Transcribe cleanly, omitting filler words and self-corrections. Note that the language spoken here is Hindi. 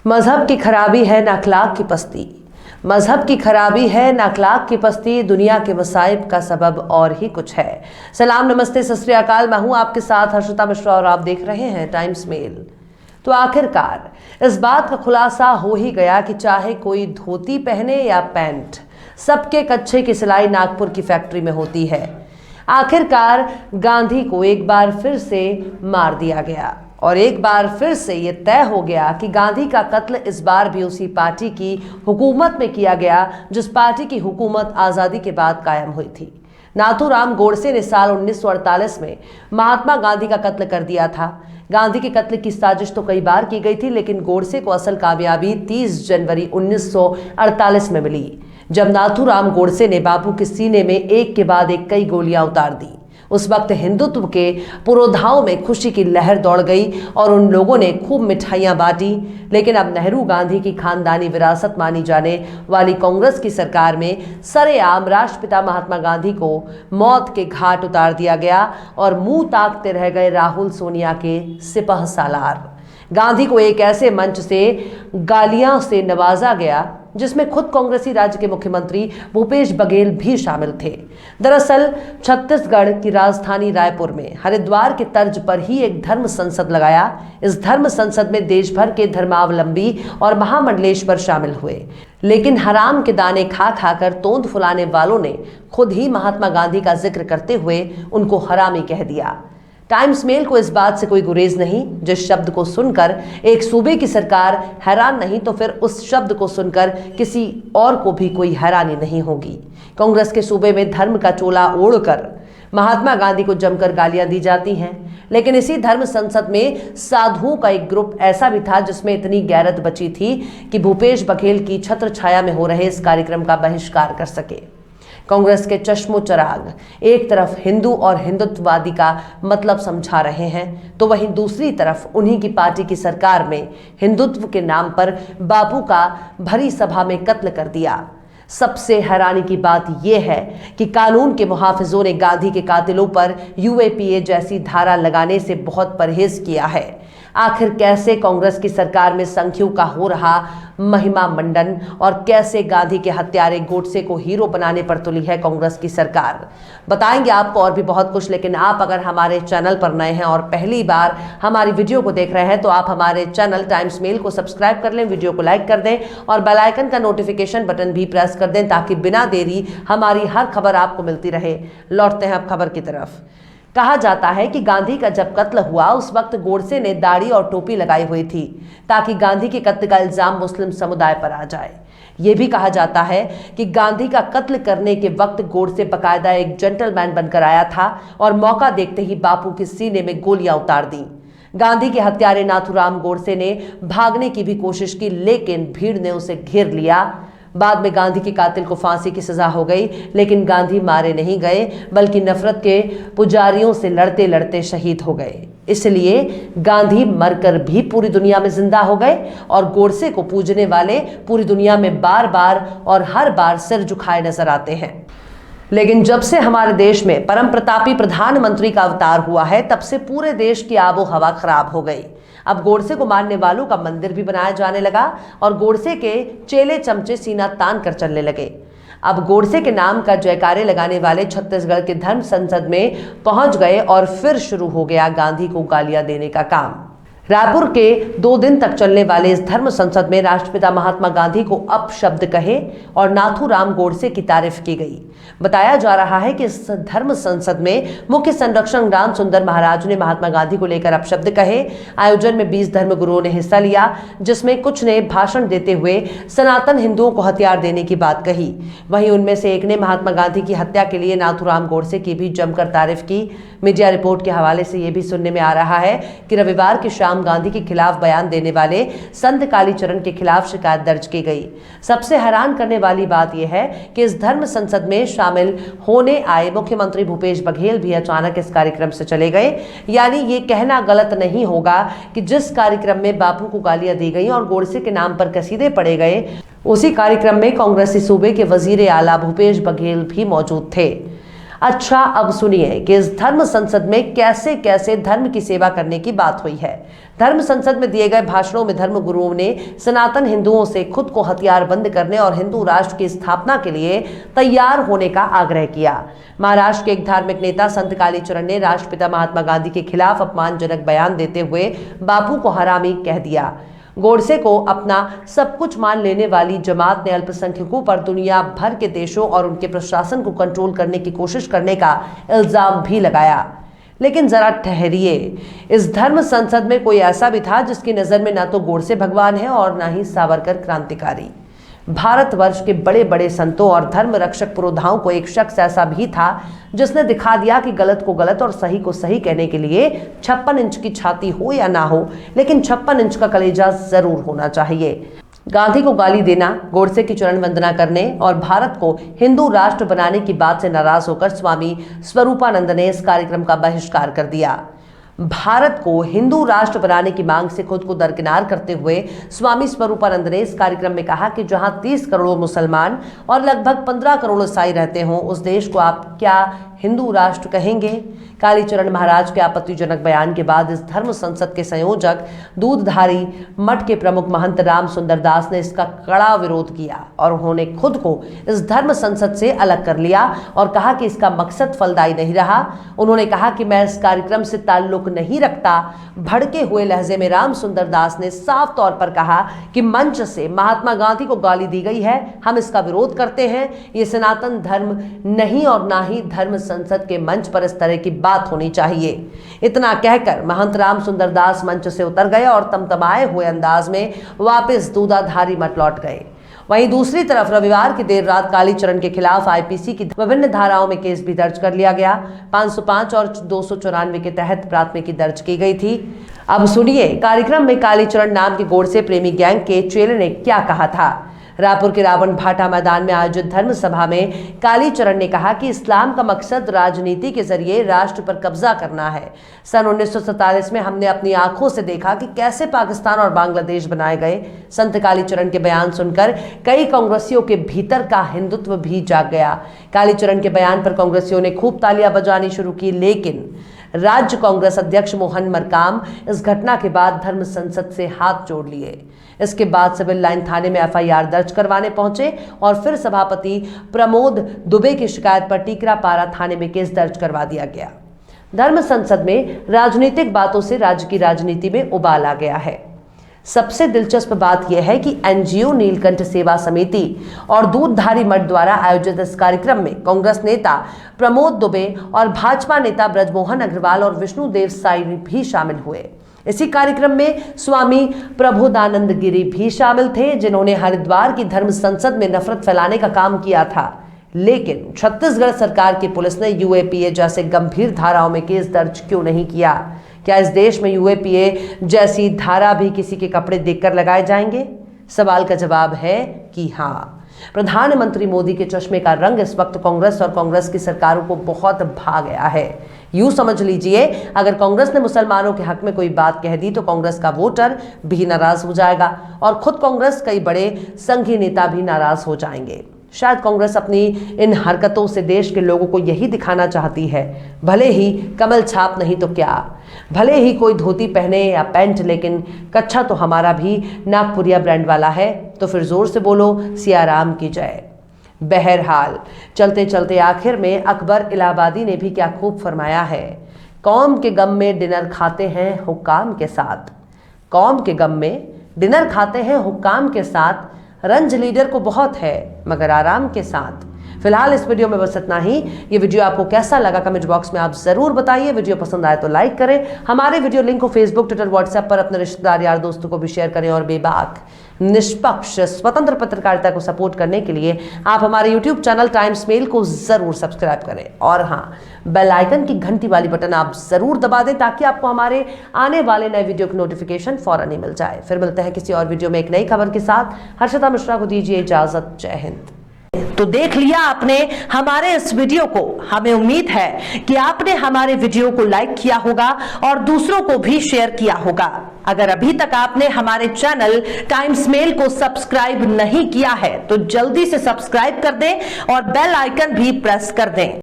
मजहब की खराबी है ना अखलाक की पस्ती। मजहब की खराबी है ना अखलाक की पस्ती, दुनिया के मसाइब का सबब और ही कुछ है। सलाम, नमस्ते, सत श्री अकाल। मैं हूं आपके साथ हर्षिता मिश्रा और आप देख रहे हैं टाइम्स मेल। तो आखिरकार इस बात का खुलासा हो ही गया कि चाहे कोई धोती पहने या पैंट, सबके कच्छे की सिलाई नागपुर की फैक्ट्री में होती है। आखिरकार गांधी को एक बार फिर से मार दिया गया और एक बार फिर से ये तय हो गया कि गांधी का कत्ल इस बार भी उसी पार्टी की हुकूमत में किया गया जिस पार्टी की हुकूमत आज़ादी के बाद कायम हुई थी। नाथूराम गोडसे ने साल 1948 में महात्मा गांधी का कत्ल कर दिया था। गांधी के कत्ल की साजिश तो कई बार की गई थी, लेकिन गोडसे को असल कामयाबी 30 जनवरी 1948 में मिली, जब नाथूराम गोडसे ने बापू के सीने में एक के बाद एक कई गोलियां उतार दी। उस वक्त हिंदुत्व के पुरोधाओं में खुशी की लहर दौड़ गई और उन लोगों ने खूब मिठाइयां बांटी। लेकिन अब नेहरू गांधी की खानदानी विरासत मानी जाने वाली कांग्रेस की सरकार में सरेआम राष्ट्रपिता महात्मा गांधी को मौत के घाट उतार दिया गया और मुंह ताकते रह गए राहुल सोनिया के सिपह सालार। गांधी को एक ऐसे मंच से गालियां से नवाजा गया जिसमें खुद कांग्रेसी राज्य के मुख्यमंत्री भूपेश बघेल भी शामिल थे। दरअसल छत्तीसगढ़ की राजधानी रायपुर में हरिद्वार के तर्ज पर ही एक धर्म संसद लगाया। इस धर्म संसद में देश भर के धर्मावलंबी और महामंडलेश्वर शामिल हुए, लेकिन हराम के दाने खा खाकर तोंद फुलाने वालों ने खुद ही महात्मा गांधी का जिक्र करते हुए उनको हरामी कह दिया। टाइम्स मेल को इस बात से कोई गुरेज नहीं, जिस शब्द को सुनकर एक सूबे की सरकार हैरान नहीं तो फिर उस शब्द को सुनकर किसी और को भी कोई हैरानी नहीं होगी। कांग्रेस के सूबे में धर्म का चोला ओढ़कर महात्मा गांधी को जमकर गालियां दी जाती हैं, लेकिन इसी धर्म संसद में साधुओं का एक ग्रुप ऐसा भी था जिसमें इतनी गैरत बची थी कि भूपेश बघेल की छत्र छाया में हो रहे इस कार्यक्रम का बहिष्कार कर सके। कांग्रेस के चश्मो चराग एक तरफ हिंदू और हिंदुत्ववादी का मतलब समझा रहे हैं, तो वहीं दूसरी तरफ उन्हीं की पार्टी की सरकार में हिंदुत्व के नाम पर बापू का भरी सभा में कत्ल कर दिया। सबसे हैरानी की बात यह है कि कानून के मुहाफिजों ने गांधी के कातिलों पर यूएपीए जैसी धारा लगाने से बहुत परहेज किया है। आखिर कैसे कांग्रेस की सरकार में संख्यों का हो रहा महिमा मंडन और कैसे गांधी के हत्यारे गोडसे को हीरो बनाने पर तुली है कांग्रेस की सरकार, बताएंगे आपको और भी बहुत कुछ। लेकिन आप अगर हमारे चैनल पर नए हैं और पहली बार हमारी वीडियो को देख रहे हैं तो आप हमारे चैनल टाइम्स मेल को सब्सक्राइब कर लें, वीडियो को लाइक कर दें और बेल आइकन का नोटिफिकेशन बटन भी प्रेस कर दें ताकि बिना देरी हमारी हर खबर आपको मिलती रहे। लौटते हैं अब खबर की तरफ। कहा जाता है कि गांधी का जब कत्ल हुआ उस वक्त गोडसे ने दाढ़ी और टोपी लगाई हुई थी ताकि गांधी के कत्ल का इल्जाम मुस्लिम समुदाय पर आ जाए। यह भी कहा जाता है कि गांधी का कत्ल करने के वक्त गोडसे बकायदा एक जेंटलमैन बनकर आया था और मौका देखते ही बापू के सीने में गोलियां उतार दी। गांधी के हत्यारे नाथूराम गोडसे ने भागने की भी कोशिश की, लेकिन भीड़ ने उसे घेर लिया। बाद में गांधी के कातिल को फांसी की सजा हो गई, लेकिन गांधी मारे नहीं गए बल्कि नफरत के पुजारियों से लड़ते लड़ते शहीद हो गए। इसलिए गांधी मरकर भी पूरी दुनिया में जिंदा हो गए और गोडसे को पूजने वाले पूरी दुनिया में बार बार और हर बार सिर झुकाए नजर आते हैं। लेकिन जब से हमारे देश में परम प्रतापी प्रधानमंत्री का अवतार हुआ है तब से पूरे देश की आबो हवा खराब हो गई। अब गोडसे को मारने वालों का मंदिर भी बनाया जाने लगा और गोडसे के चेले चमचे सीना तान कर चलने लगे। अब गोडसे के नाम का जयकारे लगाने वाले छत्तीसगढ़ के धर्म संसद में पहुंच गए और फिर शुरू हो गया गांधी को गालियां देने का काम। रायपुर के 2 दिन तक चलने वाले इस धर्म संसद में राष्ट्रपिता महात्मा गांधी को अपशब्द कहे और नाथूराम गोडसे की तारीफ की गई। बताया जा रहा है कि इस धर्म संसद में मुख्य संरक्षक राम सुंदर महाराज ने महात्मा गांधी को लेकर अपशब्द कहे। आयोजन में 20 धर्म गुरुओं ने हिस्सा लिया, जिसमें कुछ ने भाषण देते हुए सनातन हिंदुओं को हथियार देने की बात कही। वहीं उनमें से एक ने महात्मा गांधी की हत्या के लिए नाथूराम गोडसे की भी जमकर तारीफ की। मीडिया रिपोर्ट के हवाले से यह भी सुनने में आ रहा है कि रविवार की शाम गांधी के खिलाफ बयान देने वाले संत कालीचरण के खिलाफ शिकायत दर्ज की गई। सबसे हैरान करने वाली बात यह है कि इस धर्म संसद में शामिल होने आए मुख्यमंत्री भूपेश बघेल भी अचानक इस कार्यक्रम से चले गए। यानी ये कहना गलत नहीं होगा कि जिस कार्यक्रम में बापू को गालियां दी गई और गोडसे के नाम पर कसीदे पढ़े गए, उसी कार्यक्रम में कांग्रेसी सूबे के वजीर आला भूपेश बघेल भी मौजूद थे। अच्छा, अब सुनिए कि इस धर्म संसद में कैसे कैसे धर्म की सेवा करने की बात हुई है। धर्म संसद में दिए गए भाषणों में धर्म गुरुओं ने सनातन हिंदुओं से खुद को हथियारबंद करने और हिंदू राष्ट्र की स्थापना के लिए तैयार होने का आग्रह किया। महाराष्ट्र के एक धार्मिक नेता संत कालीचरण ने राष्ट्रपिता महात्मा गांधी के खिलाफ अपमानजनक बयान देते हुए बापू को हरामी कह दिया। गोडसे को अपना सब कुछ मान लेने वाली जमात ने अल्पसंख्यकों पर दुनिया भर के देशों और उनके प्रशासन को कंट्रोल करने की कोशिश करने का इल्जाम भी लगाया। लेकिन जरा ठहरिए, इस धर्म संसद में कोई ऐसा भी था जिसकी नजर में ना तो गोडसे भगवान है और ना ही सावरकर क्रांतिकारी। भारतवर्ष के बड़े बड़े संतों और धर्म रक्षक पुरोधाओं को एक शख्स ऐसा भी था जिसने दिखा दिया कि गलत को गलत और सही को सही कहने के लिए 56 इंच की छाती हो या ना हो, लेकिन 56 इंच का कलेजा जरूर होना चाहिए। गांधी को गाली देना, गोडसे की चरण वंदना करने और भारत को हिंदू राष्ट्र बनाने की बात से नाराज होकर स्वामी स्वरूपानंद ने इस कार्यक्रम का बहिष्कार कर दिया। भारत को हिंदू राष्ट्र बनाने की मांग से खुद को दरकिनार करते हुए स्वामी स्वरूपानंद ने इस कार्यक्रम में कहा कि जहां 30 करोड़ मुसलमान और लगभग 15 करोड़ ईसाई रहते हों, उस देश को आप क्या हिंदू राष्ट्र कहेंगे? कालीचरण महाराज के आपत्तिजनक बयान के बाद इस धर्म संसद के संयोजक दूधधारी मठ के प्रमुख महंत राम सुंदर दास ने इसका कड़ा विरोध किया और उन्होंने खुद को इस धर्म संसद से अलग कर लिया और कहा कि इसका मकसद फलदायी नहीं रहा। उन्होंने कहा कि मैं इस कार्यक्रम से ताल्लुक नहीं रखता। भड़के हुए लहजे में राम सुंदर दास ने साफ तौर पर कहा कि मंच से महात्मा गांधी को गाली दी गई है, हम इसका विरोध करते हैं। ये सनातन धर्म नहीं और ना ही धर्म संसद के मंच पर इस तरह की बात होनी चाहिए। इतना कहकर महंत राम सुंदर दास मंच से उतर गए और तमतमाए हुए अंदाज में वापस दूधाधारी मठ लौट गए। वहीं दूसरी तरफ रविवार की देर रात कालीचरण के खिलाफ आईपीसी की विभिन्न धाराओं में केस भी दर्ज कर लिया गया। 505 और 294 के तहत प्राथमिकी दर्ज की गई थी। अब सुनिए कार्यक्रम में कालीचरण नाम के गोडसे प्रेमी गैंग के चेले ने क्या कहा था। रायपुर के रावण भाटा मैदान में आयोजित धर्म सभा में कालीचरण ने कहा कि इस्लाम का मकसद राजनीति के जरिए राष्ट्र पर कब्जा करना है। सन 1947 में हमने अपनी आंखों से देखा कि कैसे पाकिस्तान और बांग्लादेश बनाए गए। संत कालीचरण के बयान सुनकर कई कांग्रेसियों के भीतर का हिंदुत्व भी जाग गया। कालीचरण के बयान पर कांग्रेसियों ने खूब तालियां बजानी शुरू की, लेकिन राज्य कांग्रेस अध्यक्ष मोहन मरकाम इस घटना के बाद धर्म संसद से हाथ जोड़ लिए। इसके बाद सिविल लाइन थाने में एफआईआर दर्ज करवाने पहुंचे और फिर सभापति प्रमोद दुबे की शिकायत पर टीकरापारा थाने में केस दर्ज करवा दिया गया। धर्म संसद में राजनीतिक बातों से राज्य की राजनीति में उबाल आ गया है। सबसे दिलचस्प बात यह है कि एनजीओ नीलकंठ सेवा समिति और दूधधारी मठ द्वारा आयोजित इस कार्यक्रम में कांग्रेस नेता प्रमोद दुबे और भाजपा नेता ब्रजमोहन अग्रवाल और विष्णुदेव साई भी शामिल हुए। इसी कार्यक्रम में स्वामी प्रबोधानंद गिरी भी शामिल थे, जिन्होंने हरिद्वार की धर्म संसद में नफरत फैलाने का काम किया था। लेकिन छत्तीसगढ़ सरकार की पुलिस ने यूएपीए जैसे गंभीर धाराओं में केस दर्ज क्यों नहीं किया? क्या इस देश में यूएपीए जैसी धारा भी किसी के कपड़े देखकर लगाए जाएंगे? सवाल का जवाब है कि हाँ। प्रधानमंत्री मोदी के चश्मे का रंग इस वक्त कांग्रेस और कांग्रेस की सरकारों को बहुत भा गया है। यूं समझ लीजिए, अगर कांग्रेस ने मुसलमानों के हक में कोई बात कह दी तो कांग्रेस का वोटर भी नाराज हो जाएगा और खुद कांग्रेस कई बड़े संघी नेता भी नाराज हो जाएंगे। शायद कांग्रेस अपनी इन हरकतों से देश के लोगों को यही दिखाना चाहती है, भले ही कमल छाप नहीं तो क्या, भले ही कोई धोती पहने या पैंट, लेकिन कच्छा तो हमारा भी नागपुरिया ब्रांड वाला है। तो फिर जोर से बोलो सियाराम की जय। बहरहाल चलते चलते आखिर में अकबर इलाहाबादी ने भी क्या खूब फरमाया है, कौम के गम में डिनर खाते हैं हुक्काम के साथ। कौम के गम में डिनर खाते हैं हुक्काम के साथ, रंज लीडर को बहुत है मगर आराम के साथ। फिलहाल इस वीडियो में बस इतना ही। ये वीडियो आपको कैसा लगा कमेंट बॉक्स में आप जरूर बताइए। वीडियो पसंद आए तो लाइक करें। हमारे वीडियो लिंक को फेसबुक, ट्विटर, व्हाट्सएप पर अपने रिश्तेदार यार दोस्तों को भी शेयर करें और बेबाक निष्पक्ष स्वतंत्र पत्रकारिता को सपोर्ट करने के लिए आप हमारे यूट्यूब चैनल टाइम्स मेल को जरूर सब्सक्राइब करें और हाँ, बेल आइकन की घंटी वाली बटन आप जरूर दबा दें ताकि आपको हमारे आने वाले नए वीडियो की नोटिफिकेशन फौरन ही मिल जाए। फिर मिलते हैं किसी और वीडियो में एक नई खबर के साथ। हर्षिता मिश्रा को दीजिए इजाजत। जय हिंद। तो देख लिया आपने हमारे इस वीडियो को। हमें उम्मीद है कि आपने हमारे वीडियो को लाइक किया होगा और दूसरों को भी शेयर किया होगा। अगर अभी तक आपने हमारे चैनल टाइम्स मेल को सब्सक्राइब नहीं किया है तो जल्दी से सब्सक्राइब कर दें और बेल आइकन भी प्रेस कर दें।